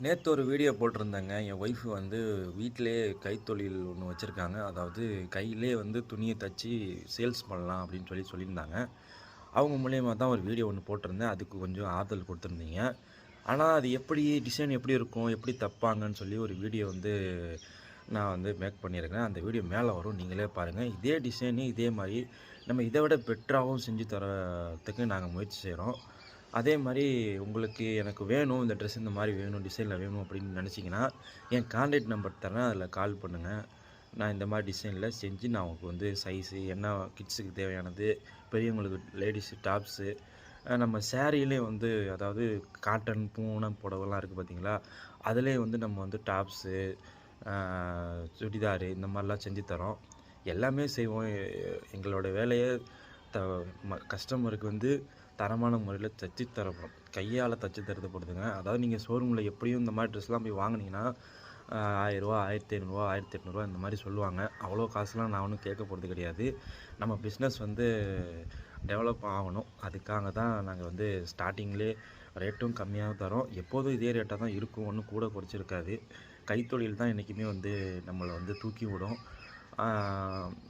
நேற்று ஒரு வீடியோ போட்டிருந்தேங்க. என் ஒய்ஃப் வந்து வீட்டிலேயே கைத்தொழில் ஒன்று வச்சுருக்காங்க. அதாவது கையிலே வந்து துணியை தச்சு சேல்ஸ் பண்ணலாம் அப்படின்னு சொல்லியிருந்தாங்க. அவங்க மூலியமா தான் ஒரு வீடியோ ஒன்று போட்டிருந்தேன். அதுக்கு கொஞ்சம் ஆதரவு கொடுத்துருந்தீங்க. ஆனால் அது எப்படி டிசைன் எப்படி இருக்கும், எப்படி தப்பாங்கன்னு சொல்லி ஒரு வீடியோ வந்து நான் வந்து மேக் பண்ணியிருக்கேன். அந்த வீடியோ மேலே வரும், நீங்களே பாருங்கள். இதே டிசைனு இதே மாதிரி நம்ம இதை விட பெட்டராகவும் செஞ்சு தரத்துக்கு நாங்கள் முயற்சி செய்கிறோம். அதே மாதிரி உங்களுக்கு எனக்கு வேணும், இந்த ட்ரெஸ் இந்த மாதிரி வேணும், டிசைனில் வேணும் அப்படின்னு நினச்சிங்கன்னா என் கான்டாக்ட் நம்பர் தரேன், அதில் கால் பண்ணுங்கள். நான் இந்த மாதிரி டிசைனில் செஞ்சு நான் உங்களுக்கு வந்து சைஸு என்ன கிட்ஸுக்கு தேவையானது, பெரியவங்களுக்கு லேடிஸு டாப்ஸு, நம்ம சேரீலே வந்து அதாவது காட்டன் பூனம் புடவைலாம் இருக்குது பார்த்தீங்களா, அதிலே வந்து நம்ம வந்து டாப்ஸு, சுடிதாரு இந்த மாதிரிலாம் செஞ்சு தரோம். எல்லாமே செய்வோம். எங்களோட வேலையை த கஸ்டமருக்கு வந்து தரமான முறையில் தச்சு தரப்படும். கையால் தச்சு தரது பொறுத்துங்க. அதாவது நீங்கள் ஷோரூமில் எப்படியும் இந்த மாதிரி ட்ரெஸ்லாம் போய் வாங்கினீங்கன்னா ரூ. 1000 1500 1800 இந்த மாதிரி சொல்லுவாங்க. அவ்வளோ காசுலாம் நான் ஒன்றும் கேட்க போகிறது கிடையாது. நம்ம பிஸ்னஸ் வந்து டெவலப் ஆகணும். அதுக்காக தான் நாங்கள் வந்து ஸ்டார்டிங்லேயே ரேட்டும் கம்மியாக தரோம். எப்போதும் இதே ரேட்டாக தான் இருக்கும், ஒன்றும் கூட குறைச்சிருக்காது. கைத்தொழில் தான் என்றைக்குமே வந்து நம்மளை வந்து தூக்கி விடும்.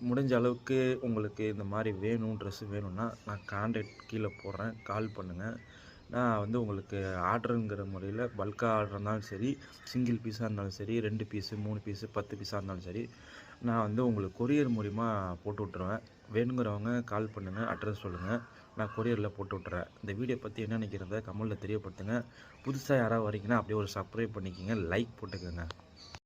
முடிஞ்ச அளவுக்கு உங்களுக்கு இந்த மாதிரி வேணும், ட்ரெஸ்ஸு வேணும்னா நான் கான்டாக்ட் கீழே போடுறேன், கால் பண்ணுங்கள். நான் வந்து உங்களுக்கு ஆர்டருங்கிற முறையில் பல்காக ஆர்டர் இருந்தாலும் சரி, சிங்கிள் பீஸாக இருந்தாலும் சரி, 2 பீஸு 3 பீஸு 10 பீஸாக இருந்தாலும் சரி, நான் வந்து உங்களுக்கு கொரியர் மூலிமா போட்டு விட்ருவேன். வேணுங்கிறவங்க கால் பண்ணுங்கள், அட்ரஸ் சொல்லுங்கள், நான் கொரியரில் போட்டு விட்றேன். இந்த வீடியோ பற்றி என்ன நினைக்கிறத கமெண்ட்டில் தெரியப்படுத்துங்க. புதுசாக யாராவது வரீங்கன்னா அப்படியே ஒரு சப்ஸ்கிரைப் பண்ணிக்கோங்க, லைக் போட்டுக்கோங்க.